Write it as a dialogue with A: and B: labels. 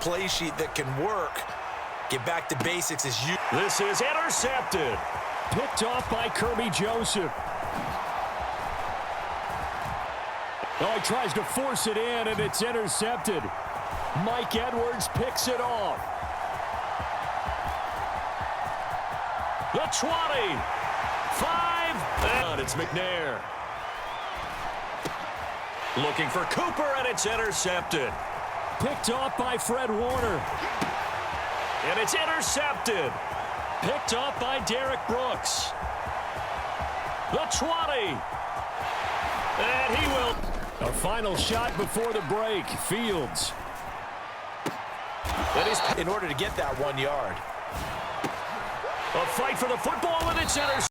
A: play sheet that can work. Get back to basics as you.
B: This is intercepted. Picked off by Kirby Joseph. Oh, he tries to force it in, and it's intercepted. Mike Edwards picks it off. The 20. 5. And it's McNair. Looking for Cooper, and it's intercepted. Picked off by Fred Warner. And it's intercepted. Picked off by Derek Brooks. The 20. And he will. A final shot before the break. Fields.
A: That is in order to get that 1 yard.
B: A fight for the football, and it's intercepted.